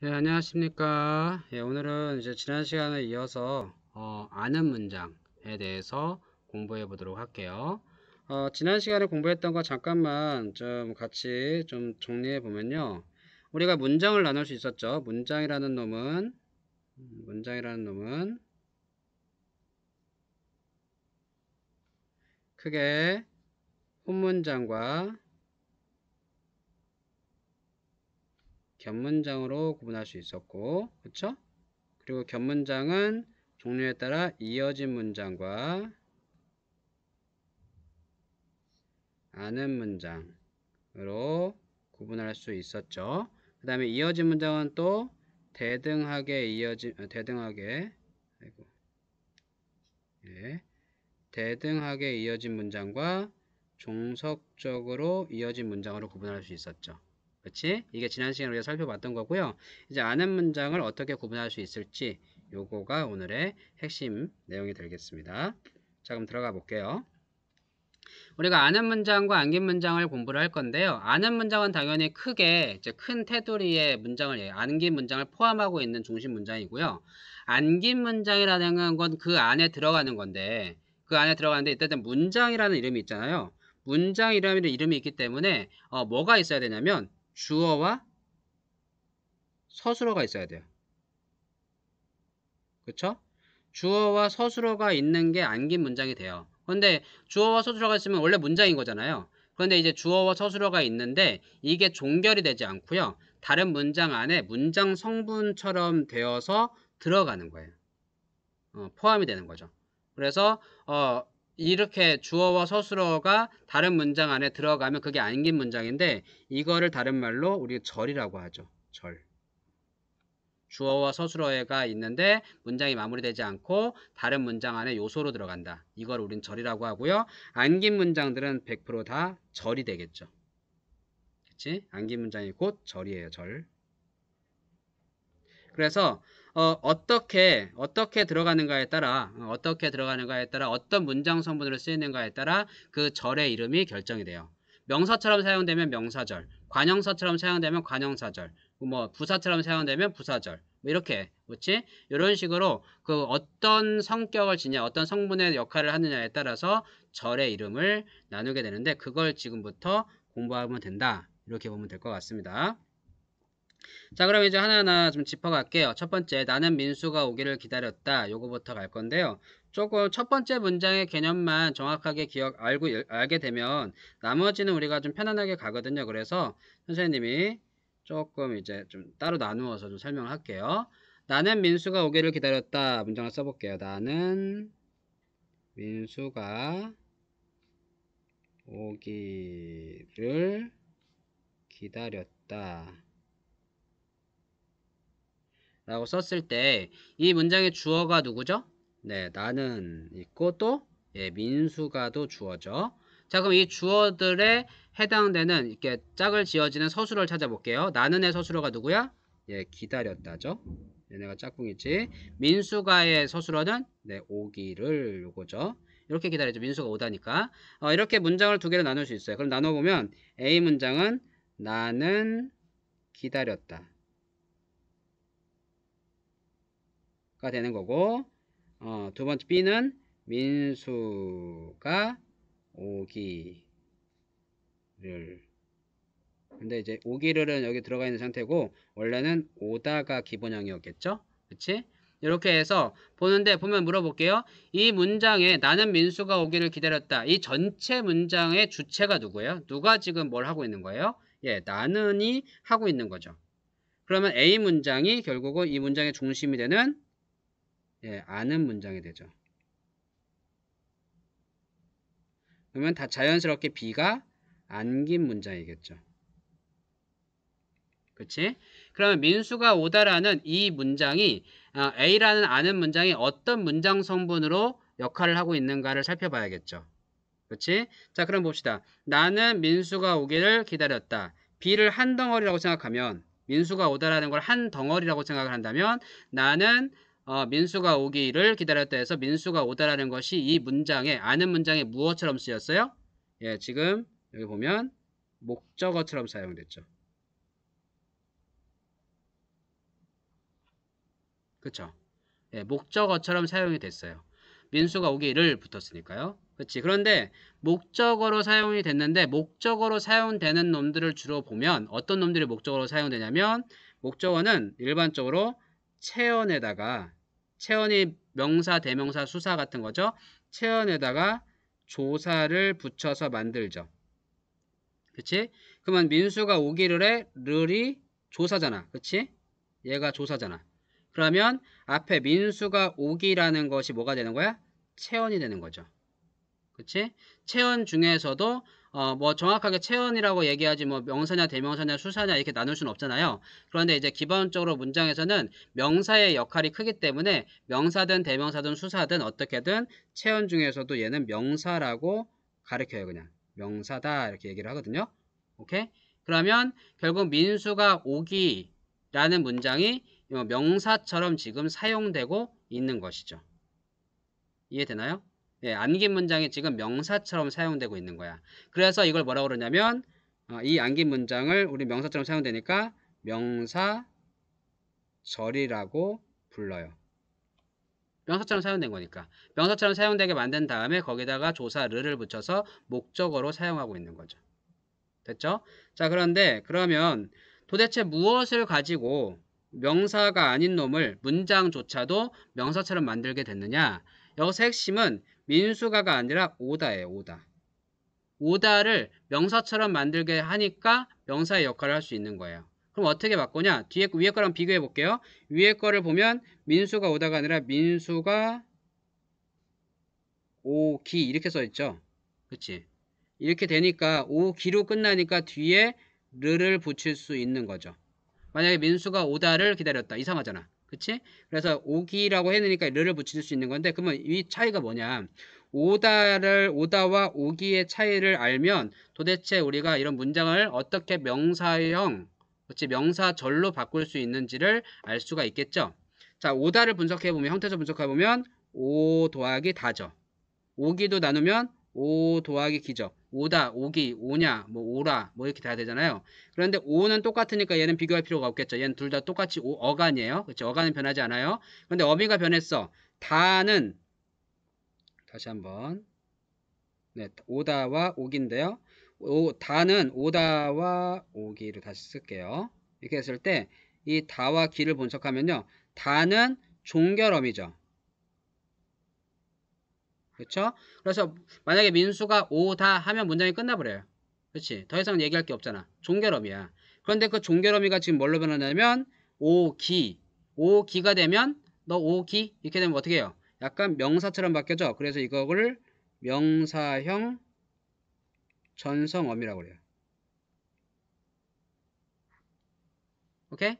예, 안녕하십니까. 예, 오늘은 이제 지난 시간에 이어서 아는 문장에 대해서 공부해 보도록 할게요. 지난 시간에 공부했던 거 잠깐만 좀 같이 좀 정리해 보면요. 우리가 문장을 나눌 수 있었죠. 문장이라는 놈은 크게 혼문장과 겹문장으로 구분할 수 있었고, 그쵸? 그리고 겹문장은 종류에 따라 이어진 문장과 아는 문장으로 구분할 수 있었죠. 그 다음에 이어진 문장은 또 아이고, 예, 대등하게 이어진 문장과 종속적으로 이어진 문장으로 구분할 수 있었죠. 그렇지? 이게 지난 시간에 우리가 살펴봤던 거고요. 이제 아는 문장을 어떻게 구분할 수 있을지 요거가 오늘의 핵심 내용이 되겠습니다. 자, 그럼 들어가 볼게요. 우리가 아는 문장과 안긴 문장을 공부를 할 건데요. 아는 문장은 당연히 크게 이제 큰 테두리의 문장을 안긴 문장을 포함하고 있는 중심 문장이고요. 안긴 문장이라는 건 그 안에 들어가는 건데 그 안에 들어가는데 일단 문장이라는 이름이 있잖아요. 문장이라는 이름이 있기 때문에 뭐가 있어야 되냐면 주어와 서술어가 있어야 돼요. 그쵸? 주어와 서술어가 있는 게 안긴 문장이 돼요. 그런데 주어와 서술어가 있으면 원래 문장인 거잖아요. 그런데 이제 주어와 서술어가 있는데 이게 종결이 되지 않고요. 다른 문장 안에 문장 성분처럼 되어서 들어가는 거예요. 포함이 되는 거죠. 그래서 이렇게 주어와 서술어가 다른 문장 안에 들어가면 그게 안긴 문장인데 이거를 다른 말로 우리가 절이라고 하죠. 절. 주어와 서술어가 있는데 문장이 마무리되지 않고 다른 문장 안에 요소로 들어간다. 이걸 우린 절이라고 하고요. 안긴 문장들은 100%다 절이 되겠죠. 그치? 안긴 문장이 곧 절이에요. 절. 그래서 어떻게 들어가는가에 따라 어떤 문장 성분으로 쓰이는가에 따라 그 절의 이름이 결정이 돼요. 명사처럼 사용되면 명사절, 관형사처럼 사용되면 관형사절, 뭐 부사처럼 사용되면 부사절, 뭐 이렇게, 그렇지? 이런 식으로 그 어떤 성격을 지냐, 어떤 성분의 역할을 하느냐에 따라서 절의 이름을 나누게 되는데 그걸 지금부터 공부하면 된다. 이렇게 보면 될 것 같습니다. 자, 그럼 이제 하나하나 좀 짚어갈게요. 첫 번째, 나는 민수가 오기를 기다렸다. 요거부터 갈 건데요. 조금 첫 번째 문장의 개념만 정확하게 알게 되면 나머지는 우리가 좀 편안하게 가거든요. 그래서 선생님이 조금 이제 좀 따로 나누어서 좀 설명을 할게요. 나는 민수가 오기를 기다렸다. 문장을 써볼게요. 나는 민수가 오기를 기다렸다. 라고 썼을 때 이 문장의 주어가 누구죠? 네, 나는 있고 또 민수가도 주어죠. 자, 그럼 이 주어들에 해당되는 이렇게 짝을 지어지는 서술어를 찾아볼게요. 나는의 서술어가 누구야? 기다렸다죠. 얘네가 짝꿍이지. 민수가의 서술어는 오기를 요거죠. 이렇게 기다리죠. 민수가 오다니까. 이렇게 문장을 두 개로 나눌 수 있어요. 그럼 나눠보면 A 문장은 나는 기다렸다. 가 되는 거고 두 번째 B는 민수가 오기를 근데 이제 오기를은 여기 들어가 있는 상태고 원래는 오다가 기본형이었겠죠? 그치? 이렇게 해서 보면 물어볼게요. 이 문장에 나는 민수가 오기를 기다렸다. 이 전체 문장의 주체가 누구예요? 누가 지금 뭘 하고 있는 거예요? 나는이 하고 있는 거죠. 그러면 A 문장이 결국은 이 문장의 중심이 되는 아는 문장이 되죠. 그러면 다 자연스럽게 B가 안긴 문장이겠죠. 그치? 그러면 민수가 오다라는 이 문장이 A라는 아는 문장이 어떤 문장 성분으로 역할을 하고 있는가를 살펴봐야겠죠. 그치? 자, 그럼 봅시다. 나는 민수가 오기를 기다렸다. B를 한 덩어리라고 생각하면 민수가 오다라는 걸 한 덩어리라고 생각을 한다면 나는 민수가 오기를 기다렸다 해서 민수가 오다라는 것이 이 문장에 아는 문장에 무엇처럼 쓰였어요? 지금 여기 보면 목적어처럼 사용됐죠. 그쵸? 예, 목적어처럼 사용이 됐어요. 민수가 오기를 붙었으니까요. 그렇지. 그런데 목적어로 사용이 됐는데 목적어로 사용되는 놈들을 주로 보면 어떤 놈들이 목적어로 사용되냐면 목적어는 일반적으로 체언에다가 체언이 명사, 대명사, 수사 같은 거죠. 체언에다가 조사를 붙여서 만들죠. 그치? 그러면 민수가 오기를 해 르이 조사잖아. 그치? 얘가 조사잖아. 그러면 앞에 민수가 오기라는 것이 뭐가 되는 거야? 체언이 되는 거죠. 그치? 체언 중에서도 뭐 정확하게 체언이라고 얘기하지 뭐 명사냐 대명사냐 수사냐 이렇게 나눌 수는 없잖아요. 그런데 이제 기본적으로 문장에서는 명사의 역할이 크기 때문에 명사든 대명사든 수사든 어떻게든 체언 중에서도 얘는 명사라고 가르쳐요. 그냥 명사다 이렇게 얘기를 하거든요. 오케이? 그러면 결국 민수가 오기라는 문장이 명사처럼 지금 사용되고 있는 것이죠. 이해되나요? 예, 안긴 문장이 지금 명사처럼 사용되고 있는 거야. 그래서 이걸 뭐라고 그러냐면 이 안긴 문장을 우리 명사처럼 사용되니까 명사절이라고 불러요. 명사처럼 사용된 거니까. 명사처럼 사용되게 만든 다음에 거기다가 조사 르를 붙여서 목적어로 사용하고 있는 거죠. 됐죠? 자, 그런데 그러면 도대체 무엇을 가지고 명사가 아닌 놈을 문장조차도 명사처럼 만들게 됐느냐? 여기서 핵심은 민수가가 아니라 오다예요. 오다. 오다를 명사처럼 만들게 하니까 명사의 역할을 할 수 있는 거예요. 그럼 어떻게 바꾸냐? 위에 거랑 비교해 볼게요. 위에 거를 보면 민수가 오다가 아니라 민수가 오기 이렇게 써 있죠. 그치? 이렇게 되니까 오기로 끝나니까 뒤에 르를 붙일 수 있는 거죠. 만약에 민수가 오다를 기다렸다. 이상하잖아. 그치? 그래서 오기라고 해놓으니까 르를 붙일 수 있는 건데 그러면 이 차이가 뭐냐? 오다와 오기의 차이를 알면 도대체 우리가 이런 문장을 어떻게 명사형, 그치? 명사절로 바꿀 수 있는지를 알 수가 있겠죠? 자, 오다를 분석해보면, 형태적 분석해보면 오 더하기 다죠. 오기도 나누면 오 더하기 기죠. 오다, 오기, 오냐, 뭐 오라, 뭐 이렇게 돼야 되잖아요. 그런데 오는 똑같으니까 얘는 비교할 필요가 없겠죠. 얘는 둘 다 똑같이 어간이에요. 그렇죠? 어간은 변하지 않아요. 그런데 어미가 변했어. 다는 다시 한번 네, 오다와 오기인데요. 다는 오다와 오기를 다시 쓸게요. 이렇게 했을 때 이 다와 기를 분석하면요. 다는 종결어미죠. 그렇죠? 그래서 만약에 민수가 오다 하면 문장이 끝나버려요. 그렇지? 더 이상 얘기할 게 없잖아. 종결어미야. 그런데 그 종결어미가 지금 뭘로 변하냐면 오기가 되면 너 오기 이렇게 되면 어떻게 해요? 약간 명사처럼 바뀌어져. 그래서 이거를 명사형 전성어미라고 그래요. 오케이?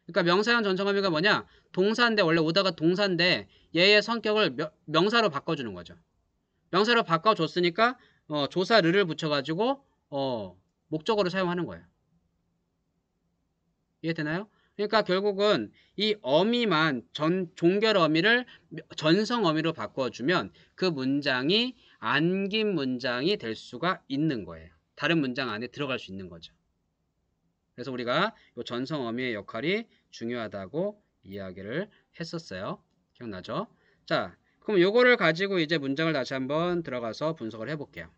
그러니까 명사형 전성어미가 뭐냐? 동사인데 원래 오다가 동사인데 얘의 성격을 명사로 바꿔주는 거죠. 명사로 바꿔줬으니까 조사 르를 붙여가지고 목적어로 사용하는 거예요. 이해되나요? 그러니까 결국은 이 어미만 종결 어미를 전성 어미로 바꿔주면 그 문장이 안긴 문장이 될 수가 있는 거예요. 다른 문장 안에 들어갈 수 있는 거죠. 그래서 우리가 이 전성 어미의 역할이 중요하다고 이야기를 했었어요. 기억나죠? 자, 그럼 요거를 가지고 이제 문장을 다시 한번 들어가서 분석을 해볼게요.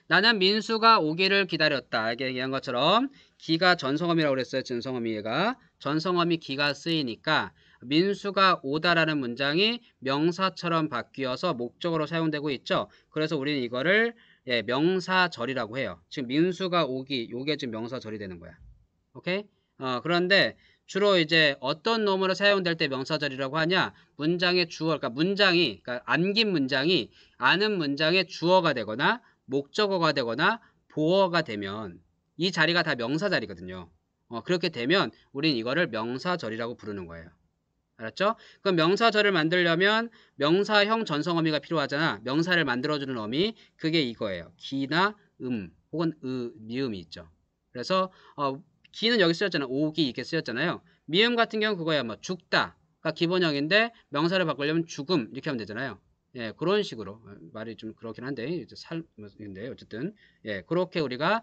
나는 민수가 오기를 기다렸다. 이게 얘기한 것처럼 기가 전성어미라고 그랬어요. 전성어미 얘가. 전성어미 기가 쓰이니까 민수가 오다라는 문장이 명사처럼 바뀌어서 목적어로 사용되고 있죠. 그래서 우리는 이거를 명사절이라고 해요. 지금 민수가 오기, 요게 지금 명사절이 되는 거야. 오케이? 그런데 주로 이제 어떤 놈으로 사용될 때 명사절이라고 하냐? 문장의 주어, 그러니까 안긴 문장이 아는 문장의 주어가 되거나 목적어가 되거나 보어가 되면 이 자리가 다 명사 자리거든요. 그렇게 되면 우린 이거를 명사절이라고 부르는 거예요. 알았죠? 그럼 명사절을 만들려면 명사형 전성어미가 필요하잖아. 명사를 만들어주는 어미, 그게 이거예요. 기나 혹은 미음이 있죠. 그래서 기는 여기 쓰였잖아요. 오기 이렇게 쓰였잖아요. 미음 같은 경우는 그거야. 뭐 죽다 가 기본형인데 명사를 바꾸려면 죽음 이렇게 하면 되잖아요. 예, 그런 식으로 말이 좀 그렇긴 한데 이제 인데 어쨌든 예, 그렇게 우리가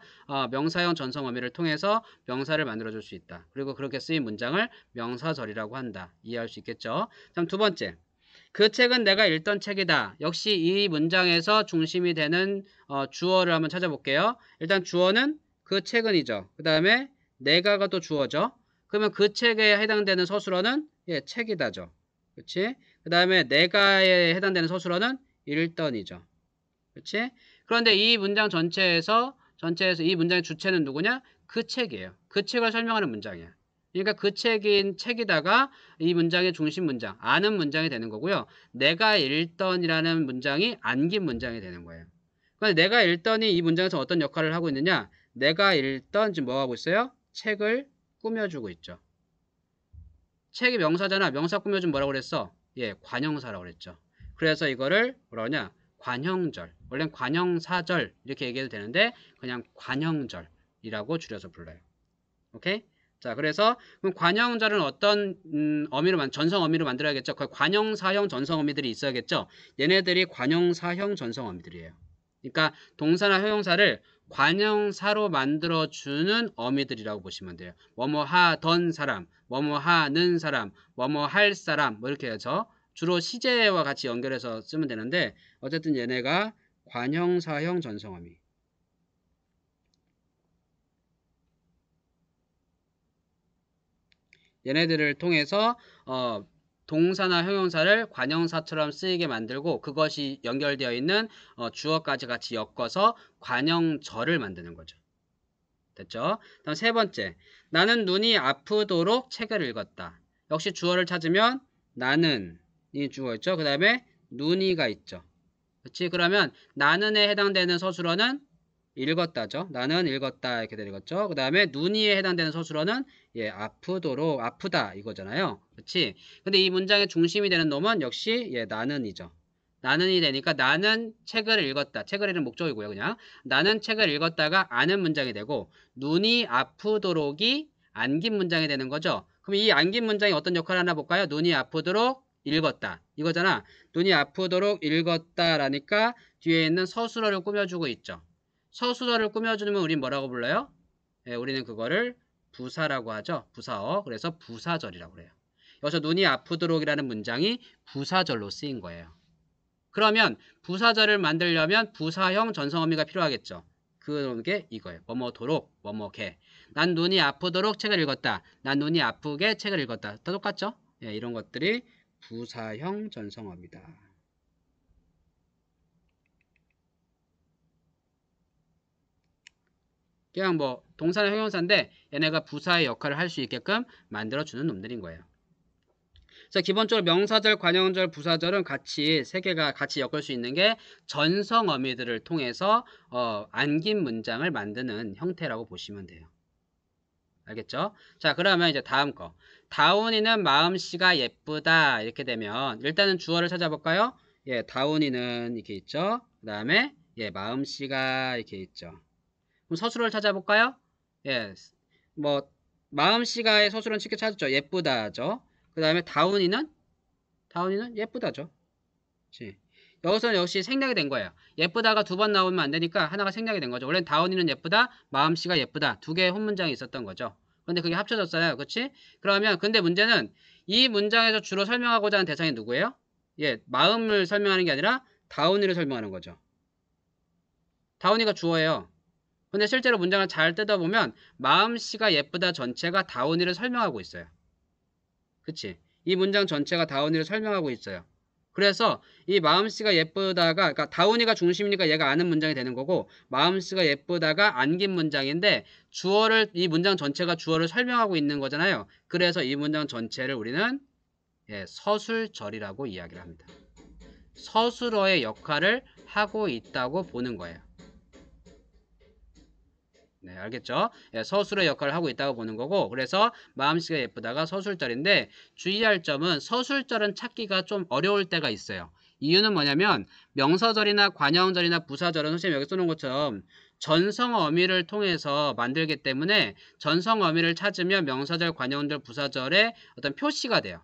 명사형 전성 어미를 통해서 명사를 만들어 줄 수 있다. 그리고 그렇게 쓰인 문장을 명사절이라고 한다. 이해할 수 있겠죠? 다음 두 번째. 그 책은 내가 읽던 책이다. 역시 이 문장에서 중심이 되는 주어를 한번 찾아볼게요. 일단 주어는 그 책은이죠. 그 다음에 내가가 또 주어죠. 그러면 그 책에 해당되는 서술어는 예, 책이다죠. 그렇지? 그 다음에 내가에 해당되는 서술어는 읽던이죠. 그렇지? 그런데 이 문장 전체에서 이 문장의 주체는 누구냐? 그 책이에요. 그 책을 설명하는 문장이야. 그러니까 그 책이다가 이 문장의 중심 문장, 아는 문장이 되는 거고요. 내가 읽던이라는 문장이 안긴 문장이 되는 거예요. 그런데 내가 읽던이 이 문장에서 어떤 역할을 하고 있느냐? 내가 읽던 지금 뭐 하고 있어요? 책을 꾸며주고 있죠. 책이 명사잖아. 명사 꾸며주면 뭐라고 그랬어? 예, 관형사라고 그랬죠. 그래서 이거를 뭐라고 하냐? 관형절. 원래는 관형사절 이렇게 얘기해도 되는데 그냥 관형절이라고 줄여서 불러요. 오케이? 자, 그래서 그럼 관형절은 어떤 전성 어미로 만들어야겠죠. 그 관형사형 전성 어미들이 있어야겠죠. 얘네들이 관형사형 전성 어미들이에요. 그러니까 동사나 형용사를 관형사로 만들어주는 어미들이라고 보시면 돼요. 뭐뭐 하던 사람, 뭐뭐 하는 사람, 뭐뭐 할 사람 뭐 이렇게 해서 주로 시제와 같이 연결해서 쓰면 되는데 어쨌든 얘네가 관형사형 전성 어미. 얘네들을 통해서 동사나 형용사를 관형사처럼 쓰이게 만들고 그것이 연결되어 있는 주어까지 같이 엮어서 관형절을 만드는 거죠. 됐죠? 다음 세 번째. 나는 눈이 아프도록 책을 읽었다. 역시 주어를 찾으면 나는 이 주어있죠. 그 다음에 눈이가 있죠. 그렇지? 그러면 나는에 해당되는 서술어는 읽었다죠. 나는 읽었다 이렇게 되겠죠. 그 다음에 눈이에 해당되는 서술어는 예, 아프도록 아프다 이거잖아요. 그렇지? 근데 이 문장의 중심이 되는 놈은 역시 예, 나는이죠. 나는이 되니까 나는 책을 읽었다. 책을 읽는 목적이고요. 그냥 나는 책을 읽었다가 아는 문장이 되고 눈이 아프도록이 안긴 문장이 되는 거죠. 그럼 이 안긴 문장이 어떤 역할을 하나 볼까요? 눈이 아프도록 읽었다. 이거잖아. 눈이 아프도록 읽었다라니까 뒤에 있는 서술어를 꾸며주고 있죠. 서술어를 꾸며주면 우린 뭐라고 불러요? 예, 우리는 그거를 부사라고 하죠. 부사어. 그래서 부사절이라고 그래요. 여기서 눈이 아프도록이라는 문장이 부사절로 쓰인 거예요. 그러면 부사절을 만들려면 부사형 전성어미가 필요하겠죠. 그게 이거예요. 뭐뭐도록, 뭐뭐게. 난 눈이 아프도록 책을 읽었다. 난 눈이 아프게 책을 읽었다. 다 똑같죠? 예, 이런 것들이 부사형 전성어입니다. 그냥 뭐 동사나 형용사인데 얘네가 부사의 역할을 할 수 있게끔 만들어주는 놈들인 거예요. 그래서 기본적으로 명사절, 관형절, 부사절은 같이 세 개가 같이 엮을 수 있는 게 전성 어미들을 통해서 안긴 문장을 만드는 형태라고 보시면 돼요. 알겠죠? 자, 그러면 이제 다음 거. 다운이는 마음씨가 예쁘다 이렇게 되면 일단은 주어를 찾아볼까요? 예, 다운이는 이렇게 있죠. 그 다음에 예, 마음씨가 이렇게 있죠. 그럼 서술어를 찾아볼까요? 예, 뭐 마음씨가의 서술은 쉽게 찾았죠. 예쁘다죠. 그 다음에 다운이는 예쁘다죠. 그치? 여기서는 역시 생략이 된 거예요. 예쁘다가 두 번 나오면 안 되니까 하나가 생략이 된 거죠. 원래는 다운이는 예쁘다, 마음씨가 예쁘다 두 개의 혼문장이 있었던 거죠. 근데 그게 합쳐졌어요. 그치? 그러면 근데 문제는 이 문장에서 주로 설명하고자 하는 대상이 누구예요? 예, 마음을 설명하는 게 아니라 다운이를 설명하는 거죠. 다운이가 주어예요. 근데 실제로 문장을 잘 뜯어보면 마음씨가 예쁘다 전체가 다운이를 설명하고 있어요. 그치? 이 문장 전체가 다운이를 설명하고 있어요. 그래서 이 마음씨가 예쁘다가 그러니까 다운이가 중심이니까 얘가 아는 문장이 되는 거고 마음씨가 예쁘다가 안긴 문장인데 이 문장 전체가 주어를 설명하고 있는 거잖아요. 그래서 이 문장 전체를 우리는 예, 서술절이라고 이야기를 합니다. 서술어의 역할을 하고 있다고 보는 거예요. 네, 알겠죠? 예, 서술의 역할을 하고 있다고 보는 거고 그래서 마음씨가 예쁘다가 서술절인데 주의할 점은 서술절은 찾기가 좀 어려울 때가 있어요. 이유는 뭐냐면 명사절이나 관형절이나 부사절은 선생님 여기 쓰는 것처럼 전성 어미를 통해서 만들기 때문에 전성 어미를 찾으면 명사절, 관형절, 부사절의 어떤 표시가 돼요.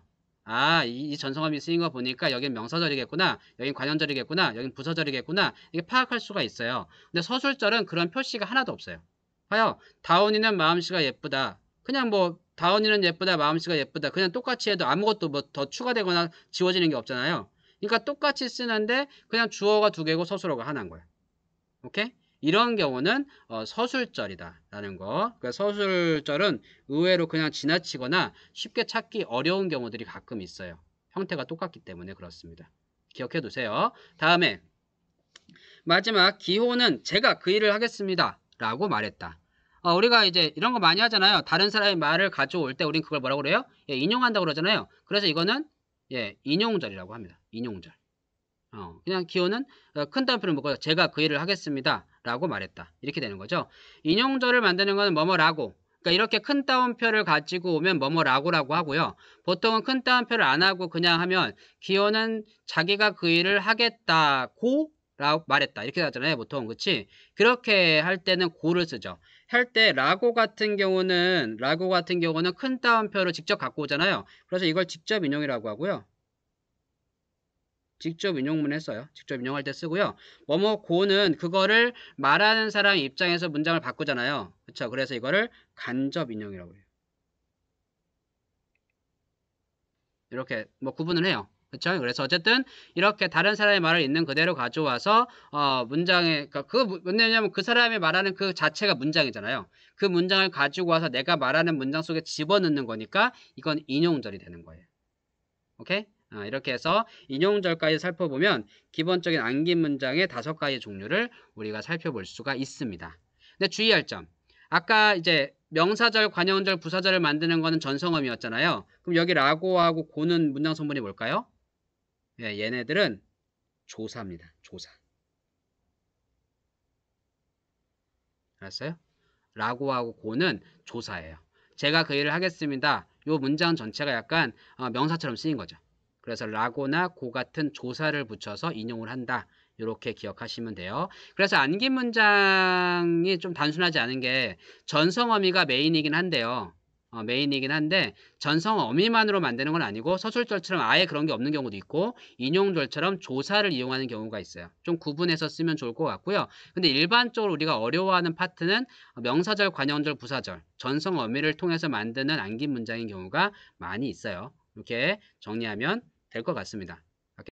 아, 이 전성어미 쓰인 거 보니까 여긴 명사절이겠구나, 여긴 관형절이겠구나, 여긴 부사절이겠구나, 이게 파악할 수가 있어요. 근데 서술절은 그런 표시가 하나도 없어요. 봐요. 다운이는 마음씨가 예쁘다. 그냥 뭐 다운이는 예쁘다, 마음씨가 예쁘다. 그냥 똑같이 해도 아무것도 뭐 더 추가되거나 지워지는 게 없잖아요. 그러니까 똑같이 쓰는데 그냥 주어가 두 개고 서술어가 하나인 거예요. 오케이? 이런 경우는 서술절이다라는 거. 그러니까 서술절은 의외로 그냥 지나치거나 쉽게 찾기 어려운 경우들이 가끔 있어요. 형태가 똑같기 때문에 그렇습니다. 기억해 두세요. 다음에 마지막 기호는 제가 그 일을 하겠습니다 라고 말했다. 우리가 이제 이런 거 많이 하잖아요. 다른 사람의 말을 가져올 때 우린 그걸 뭐라고 그래요? 예, 인용한다고 그러잖아요. 그래서 이거는 예, 인용절이라고 합니다. 인용절. 그냥 기호는 큰 따옴표를 묶어서 제가 그 일을 하겠습니다 라고 말했다. 이렇게 되는 거죠. 인용절을 만드는 거는 뭐뭐라고. 그러니까 이렇게 큰 따옴표를 가지고 오면 뭐뭐라고라고 하고요. 보통은 큰 따옴표를 안 하고 그냥 하면 기호는 자기가 그 일을 하겠다고 라고 말했다. 이렇게 하잖아요. 보통. 그치? 그렇게 할 때는 고를 쓰죠. 할 때 라고 같은 경우는 큰 따옴표를 직접 갖고 오잖아요. 그래서 이걸 직접 인용이라고 하고요. 직접 인용문 했어요. 직접 인용할 때 쓰고요. 뭐뭐 고는 그거를 말하는 사람 입장에서 문장을 바꾸잖아요. 그렇죠? 그래서 이거를 간접 인용이라고 해요. 이렇게 뭐 구분을 해요. 그렇죠? 그래서 어쨌든 이렇게 다른 사람의 말을 있는 그대로 가져와서 문장에 뭐냐면 그 사람이 말하는 그 자체가 문장이잖아요. 그 문장을 가지고 와서 내가 말하는 문장 속에 집어넣는 거니까 이건 인용절이 되는 거예요. 오케이? 이렇게 해서 인용절까지 살펴보면 기본적인 암기 문장의 5가지 종류를 우리가 살펴볼 수가 있습니다. 근데 주의할 점. 아까 이제 명사절, 관형절, 부사절을 만드는 거는 전성어미였잖아요. 그럼 여기 라고하고 고는 문장 성분이 뭘까요? 예, 얘네들은 조사입니다. 조사. 알았어요? 라고하고 고는 조사예요. 제가 그 일을 하겠습니다. 요 문장 전체가 약간 명사처럼 쓰인 거죠. 그래서 라고나 고 같은 조사를 붙여서 인용을 한다. 이렇게 기억하시면 돼요. 그래서 안긴 문장이 좀 단순하지 않은 게 전성어미가 메인이긴 한데요. 메인이긴 한데 전성어미만으로 만드는 건 아니고 서술절처럼 아예 그런 게 없는 경우도 있고 인용절처럼 조사를 이용하는 경우가 있어요. 좀 구분해서 쓰면 좋을 것 같고요. 근데 일반적으로 우리가 어려워하는 파트는 명사절, 관형절, 부사절, 전성어미를 통해서 만드는 안긴 문장인 경우가 많이 있어요. 이렇게 정리하면 될 것 같습니다.